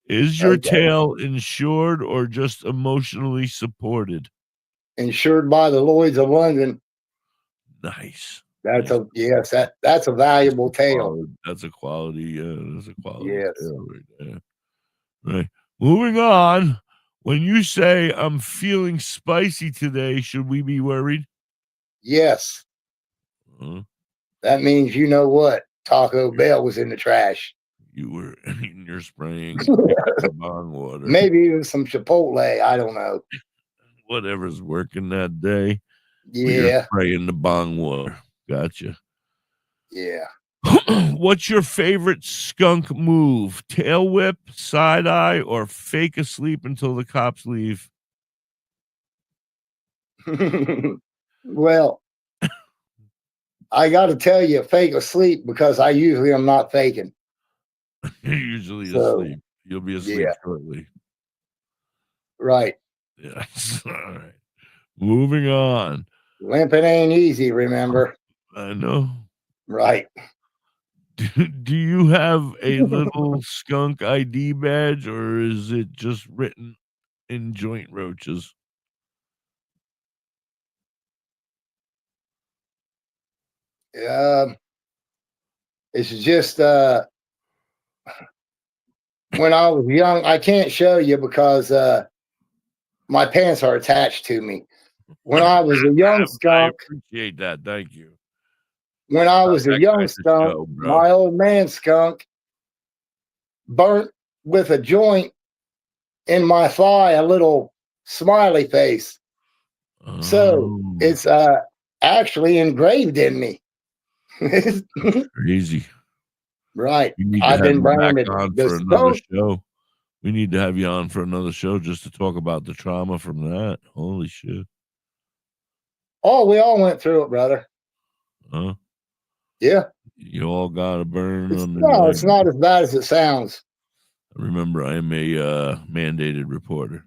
Is your tail insured or just emotionally supported? Insured by the Lloyds of London. Nice. That's a valuable tail. That's a quality, that's a quality tail right there. Right. Moving on. When you say I'm feeling spicy today, should we be worried? Yes. That means you know what? Taco Bell was in the trash. You were eating your spraying bong water. Maybe even some Chipotle. I don't know. Whatever's working that day. Yeah. Spraying the bong water. Gotcha. Yeah. What's your favorite skunk move? Tail whip, side eye, or fake asleep until the cops leave? Well, I got to tell you, fake asleep because I usually am not faking. You're usually asleep. You'll be asleep shortly. Right. Yes. All right. Moving on. Limping ain't easy, remember? I know. Right. Do you have a little skunk ID badge, or is it just written in joint roaches? It's just when I was young, I can't show you because my pants are attached to me. When I was a young skunk, I appreciate that. Thank you. When I was a young skunk, my old man skunk burnt with a joint in my thigh a little smiley face. So it's actually engraved in me. Crazy. Right. I've been branded on for another show. We need to have you on for another show just to talk about the trauma from that. Holy shit. Oh, we all went through it, brother. Huh? Yeah. You all got a burn on the No, it's not as bad as it sounds. Remember, I am a mandated reporter.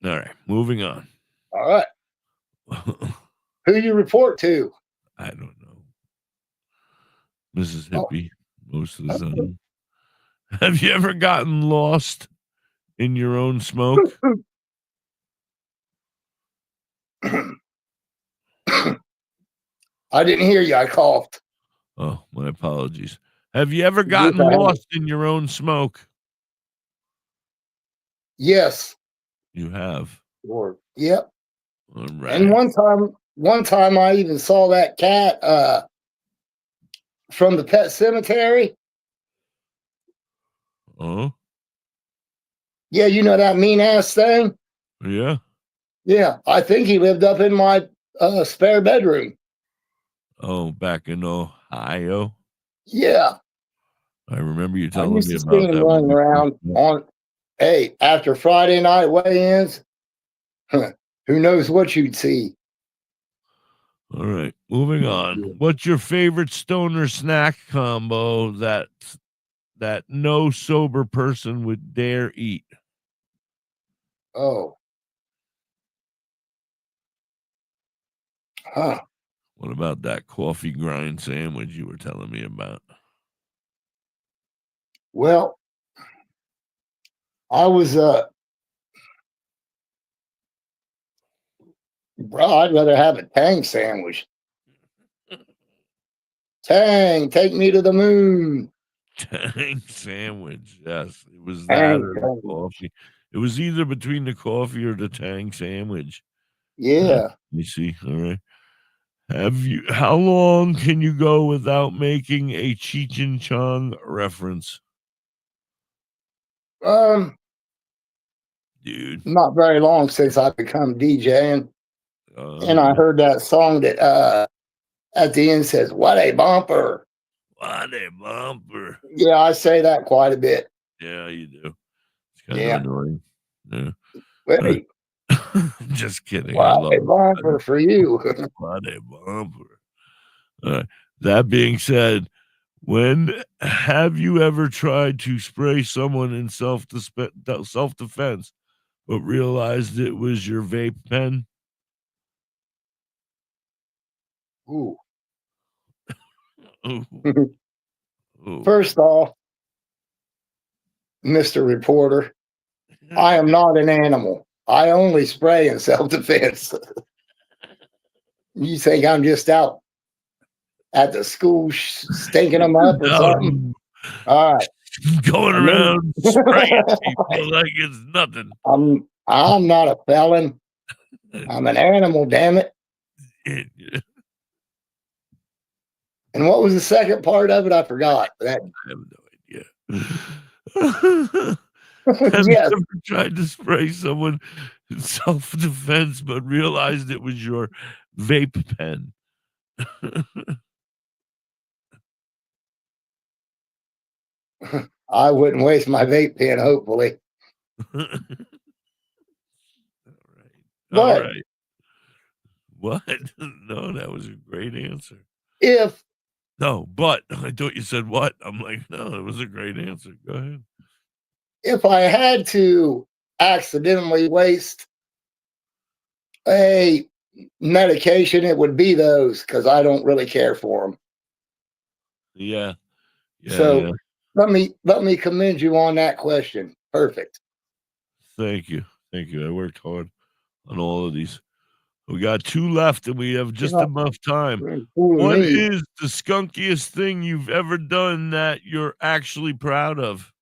All right, moving on. All right. Who you report to? I don't know. Mrs. Hippie, most of the time. Have you ever gotten lost in your own smoke? I didn't hear you. I coughed. Oh, my apologies. Have you ever gotten lost in your own smoke? Yes. You have. Or, yep. All right. And one time I even saw that cat from the pet cemetery. Oh? Yeah, you know that mean ass thing? Yeah. Yeah, I think he lived up in my spare bedroom. Oh, back in Ohio? Yeah. I remember you I telling used me to see about him that. running around on, hey, after Friday night weigh-ins, who knows what you'd see. All right, moving on. What's your favorite stoner snack combo that no sober person would dare eat? Oh. Huh. What about that coffee grind sandwich you were telling me about? Well, I was bro, I'd rather have a Tang sandwich. Tang, take me to the moon. Tang sandwich. Yes, it was that Tang or the sandwich. coffee. It was either between the coffee or the Tang sandwich. Yeah. Let me see. All right. How long can you go without making a Cheech and Chong reference? Dude. Not very long since I become DJing. And I Yeah. heard that song that at the end says, "What a bumper." What a bumper. Yeah, I say that quite a bit. Yeah, you do. It's kind Yeah. of annoying. Yeah. Wait, Just kidding. I what love a bumper for you. what a bumper. All right. That being said, when have you ever tried to spray someone in self-defense, but realized it was your vape pen? Ooh. Ooh. Ooh. First off, Mr. Reporter, I am not an animal. I only spray in self-defense. You think I'm just out at the school stinking them up or something? All right. Going around spraying people like it's nothing. I'm not a felon. I'm an animal, damn it. And what was the second part of it? I forgot. That I have no idea. Have yes. you ever tried to spray someone in self-defense but realized it was your vape pen? I wouldn't waste my vape pen, hopefully. All But right. What? No, that was a great answer. But I thought you said what? I'm like, no, it was a great answer. Go ahead. If I had to accidentally waste a medication, it would be those because I don't really care for them. Yeah. So let me commend you on that question. Perfect. Thank you. I worked hard on all of these. We got 2 left and we have just enough time. What is the skunkiest thing you've ever done that you're actually proud of?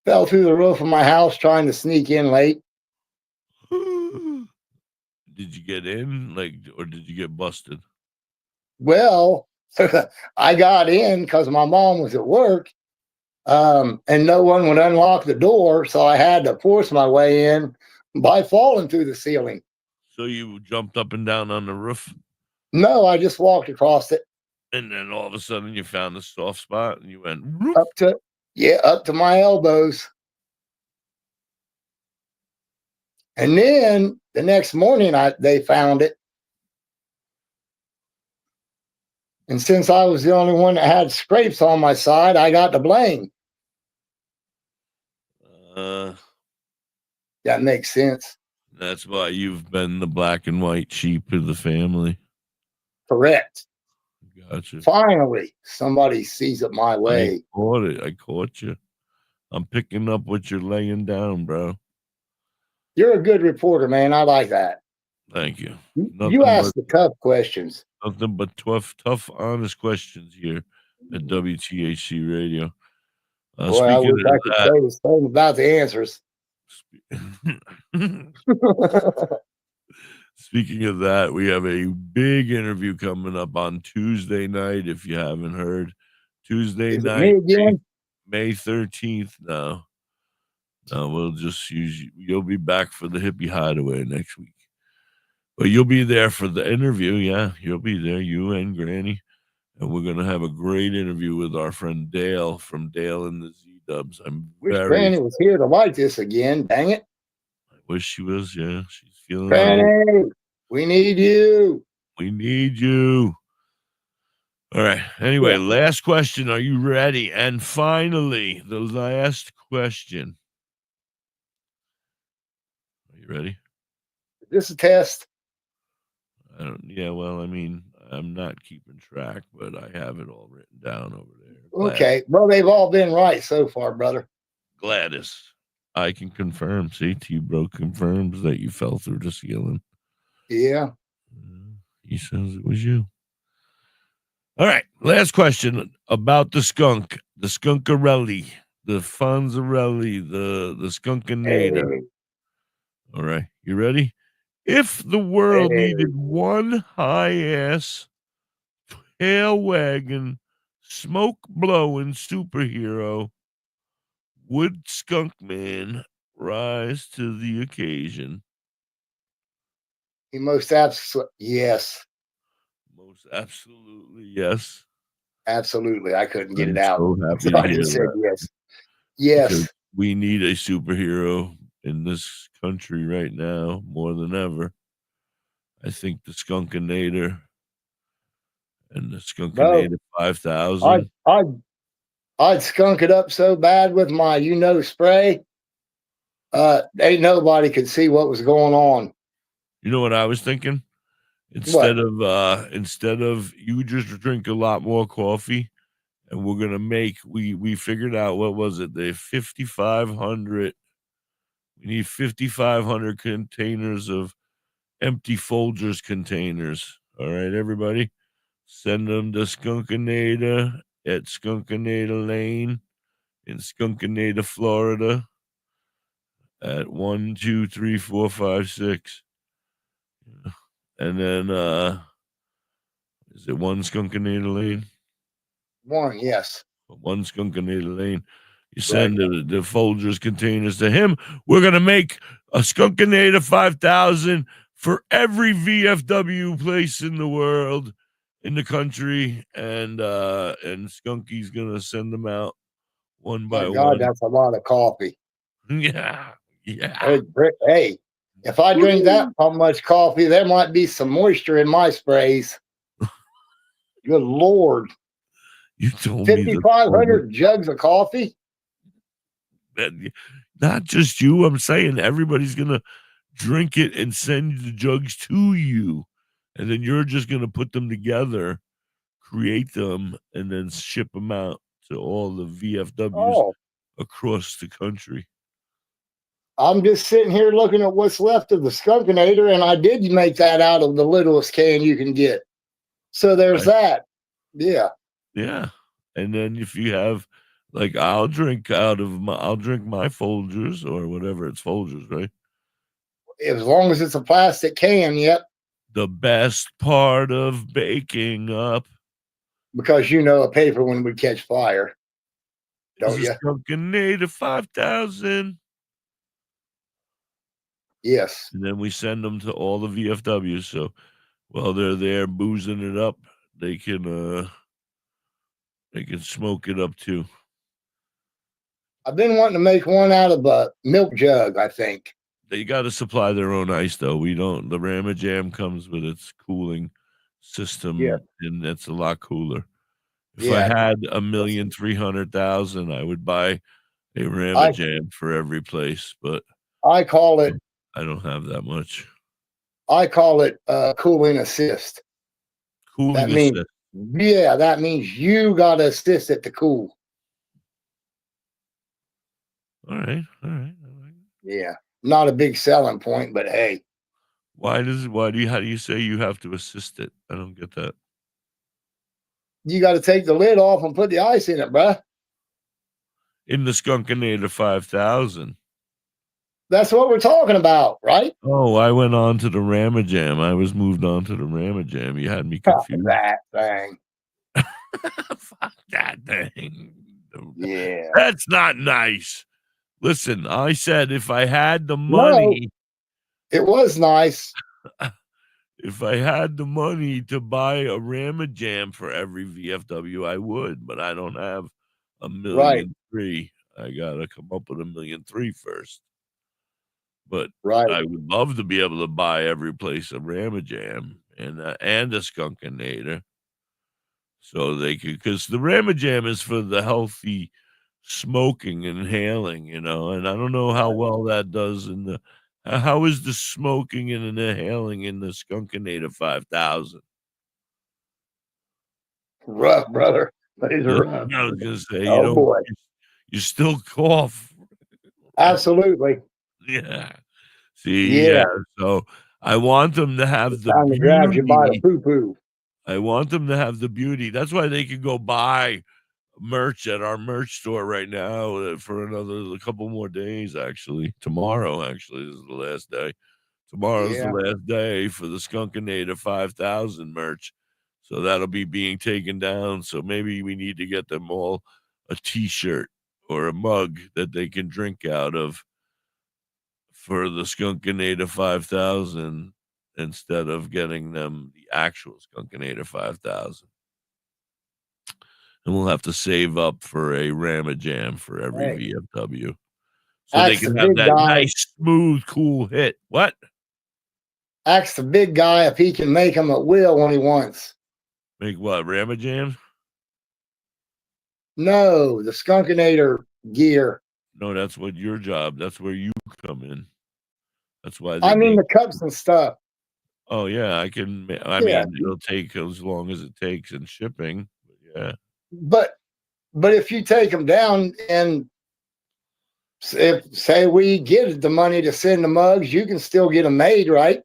Fell through the roof of my house trying to sneak in late. Did you get in, or did you get busted? Well, I got in because my mom was at work, and no one would unlock the door, so I had to force my way in by falling through the ceiling. So you jumped up and down on the roof? No, I just walked across it. And then all of a sudden you found the soft spot and you went up to my elbows. And then the next morning they found it. And since I was the only one that had scrapes on my side, I got the blame. That makes sense. That's why you've been the black and white sheep of the family. Correct. Gotcha. Finally, somebody sees it my way. I caught you. I'm picking up what you're laying down, bro. You're a good reporter, man. I like that. Thank you. You ask the tough questions. Nothing but tough, honest questions here at WTHC Radio. Boy, I wish I could say the same about the answers. Speaking of that, we have a big interview coming up on Tuesday night. If you haven't heard, Tuesday night, May 13th. No, we'll just use you. You'll be back for the Hippie Hideaway next week, but you'll be there for the interview. Yeah, you'll be there, you and Granny, And we're going to have a great interview with our friend Dale from Dale and the Z-Dubs. I'm Wish very Granny was here to like this again. Dang it. I wish she was. Yeah, she's feeling Granny, we need you. We need you. All right. Anyway, last question. Are you ready? And finally, the last question. Are you ready? Is this a test? I don't. Yeah. Well, I mean, I'm not keeping track, but I have it all written down over there. Okay. Well, they've all been right so far, brother. Gladys, I can confirm. See, T-Bro confirms that you fell through the ceiling. Yeah. He says it was you. All right. Last question about the skunk, the skunkarelli, the Fonzarelli, the skunkinator. Hey. All right. You ready? If the world needed one high-ass, tail-wagging, smoke-blowing superhero, would Skunk Man rise to the occasion? He most absolutely, yes. Most absolutely, yes. Absolutely. I couldn't get I'm it out. so happy So to I hear just said that. yes. Yes. Because we need a superhero in this country right now more than ever. I think the Skunkinator and the Skunkinator 5000. I'd skunk it up so bad with my spray. Ain't nobody could see what was going on. You know what I was thinking? Instead of you just drink a lot more coffee, and we're gonna make we figured out what was it? The 5,500. We need 5,500 containers of empty Folgers containers. All right, everybody, send them to Skunkinator at Skunkinator Lane in Skunkinator, Florida, at 1, 2, 3, 4, 5, 6. And then is it 1 Skunkinator Lane? 1, yes. 1 Skunkinator Lane. You send the Folgers containers to him. We're gonna make a Skunkinator 5000 for every VFW place in the world, in the country, and Skunky's gonna send them out one by My God, one. that's a lot of coffee. Yeah. Hey, if I drink that much coffee, there might be some moisture in my sprays. Good Lord. You told 5,500 jugs of coffee? Not just you. I'm saying everybody's going to drink it and send the jugs to you. And then you're just going to put them together, create them, and then ship them out to all the VFWs across the country. I'm just sitting here looking at what's left of the Skunkinator, and I did make that out of the littlest can you can get. So there's that. Yeah. Yeah. And then if you have, like, I'll drink my Folgers or whatever. It's Folgers, right? As long as it's a plastic can, yep. The best part of baking up. Because a paper one would catch fire. Don't you? Skunkinator 5000. Yes. And then we send them to all the VFWs. So while they're there boozing it up, they can smoke it up too. I've been wanting to make one out of a milk jug, I think. They got to supply their own ice, though. We don't. The Ramajam comes with its cooling system, and it's a lot cooler. If I had 1,300,000, I would buy a Ramajam for every place, but I call it. I don't have that much. I call it cooling assist. Cooling assist. Yeah, that means you got to assist it to cool. All right. Yeah, not a big selling point, but hey. How do you say you have to assist it? I don't get that. You got to take the lid off and put the ice in it, bruh. In the Skunkinator 5000. That's what we're talking about, right? Oh, I went on to the Ramajam. I was moved on to the Ramajam. You had me confused. That thing. Fuck that thing. Yeah. That's not nice. Listen, I said if I had the money. No, it was nice. if I had the money to buy a Ramajam for every VFW, I would, but I don't have $1,000,003. I gotta come up with $1,000,003 first. But I would love to be able to buy every place a Ramajam and a Skunkinator, so they could, because the Ramajam is for the healthy smoking and inhaling, and I don't know how well that does in the. How is the smoking and inhaling in the Skunkinator 5000? Rough, brother. These are rough. I was gonna say, boy. You still cough. Absolutely. Yeah. See, yeah. So I want them to have the Time to grab you by the beauty. poo-poo. I want them to have the beauty. That's why they could go buy merch at our merch store right now for a couple more days. Actually, tomorrow. Actually, this is the last day. Tomorrow's the last day for the Skunkinator 5000 merch. So that'll be being taken down. So maybe we need to get them all a T-shirt or a mug that they can drink out of for the Skunkinator 5000 instead of getting them the actual Skunkinator 5000. And we'll have to save up for a Ramajam for every VFW. So they can have that nice, smooth, cool hit. What? Ask the big guy if he can make them at will when he wants. Make what? Ramajams? No, the Skunkinator gear. No, that's what your job. That's where you come in. That's why I mean the cups and stuff. Oh yeah, I can. I mean, it'll take as long as it takes in shipping. Yeah. But if you take them down and if say we get the money to send the mugs, you can still get them made, right?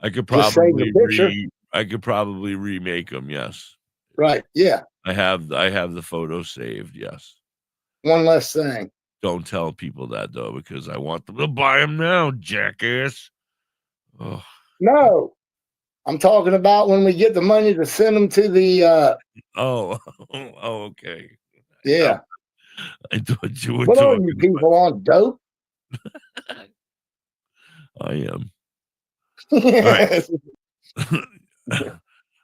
I could probably remake them. Yes. Right. Yeah. I have the photo saved. Yes. One less thing. Don't tell people that though, because I want them to buy them now, jackass. Oh. No, I'm talking about when we get the money to send them to the. Okay. Yeah. I thought you were what talking. Are you people on dope? I am. All right.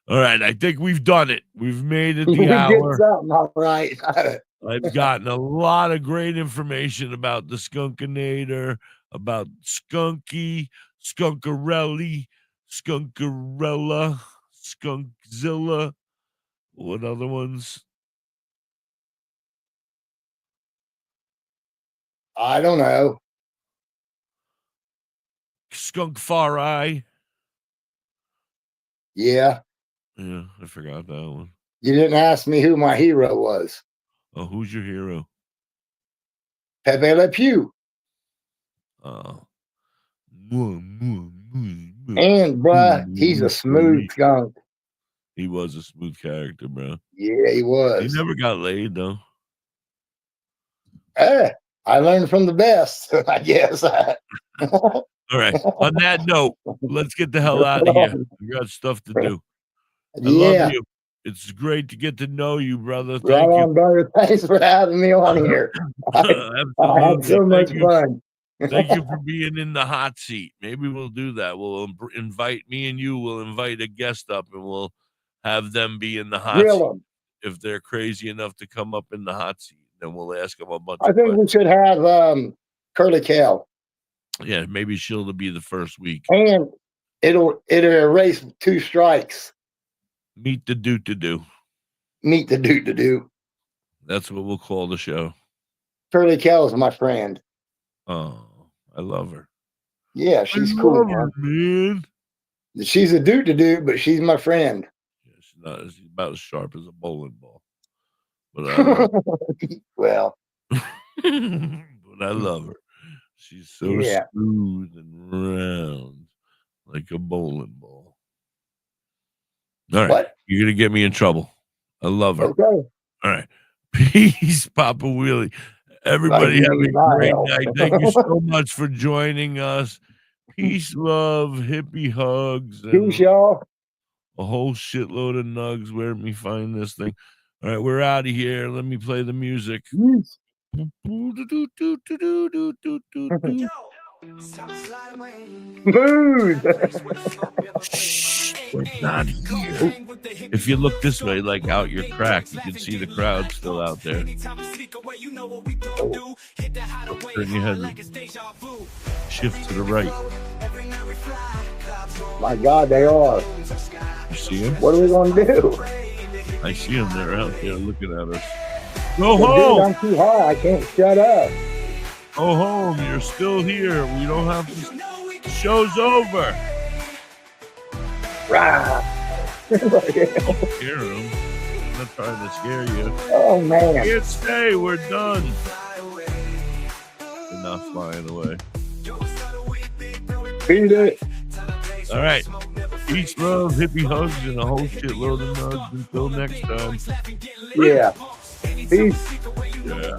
All right. I think we've done it. We've made it the hour. All right. I've gotten a lot of great information about the Skunkinator, about Skunky, Skunkarelli, Skunkarella, Skunkzilla. What other ones? I don't know. Skunk Far Eye. Yeah. Yeah, I forgot that one. You didn't ask me who my hero was. Oh, who's your hero? Pepe Le Pew. Oh. And, bruh, he's a smooth skunk. He was a smooth character, bro. Yeah, he was. He never got laid, though. I learned from the best, I guess. All right. On that note, let's get the hell out of here. We got stuff to do. I love you. It's great to get to know you, brother. Thank you. Brother. Thanks for having me on here. I had so much fun. Thank you for being in the hot seat. Maybe we'll do that. We'll invite me and you. We'll invite a guest up, and we'll have them be in the hot seat. If they're crazy enough to come up in the hot seat, then we'll ask them a bunch of questions. We should have Curly Cal. Yeah, maybe she'll be the first week. And it'll erase 2 strikes. Meet the Doot to Do. Meet the Doot to Do. That's what we'll call the show. Curly Cal is my friend. Oh, I love her. Yeah, she's cool, man. She's a Doot to Do, but she's my friend. Yeah, she's about as sharp as a bowling ball. But I love her. Well, but I love her. She's so smooth and round, like a bowling ball. All right, you're gonna get me in trouble. I love her. Okay. All right, peace, Papa Wheelie. Everybody have a great night. Thank you so much for joining us. Peace, love, hippie hugs. Peace, y'all. A whole shitload of nugs. Where did me find this thing? All right, we're out of here. Let me play the music. Smooth. We're not here. If you look this way, like out your crack, you can see the crowd still out there. Turn your head. Shift to the right. My God, they are. You see them? What are we going to do? I see them. They're out there looking at us. Go Well, home. dude, I'm too high. I can't shut up. Go home. You're still here. We don't have to. The show's over. Rah. Scare them. I'm not trying to scare you. Oh, man. Can't stay. We're done. They're not flying away. Beat it. All right. Peace, love, hippie hugs, and a whole shitload of nugs. Until next time. Yeah. Peace. Yeah.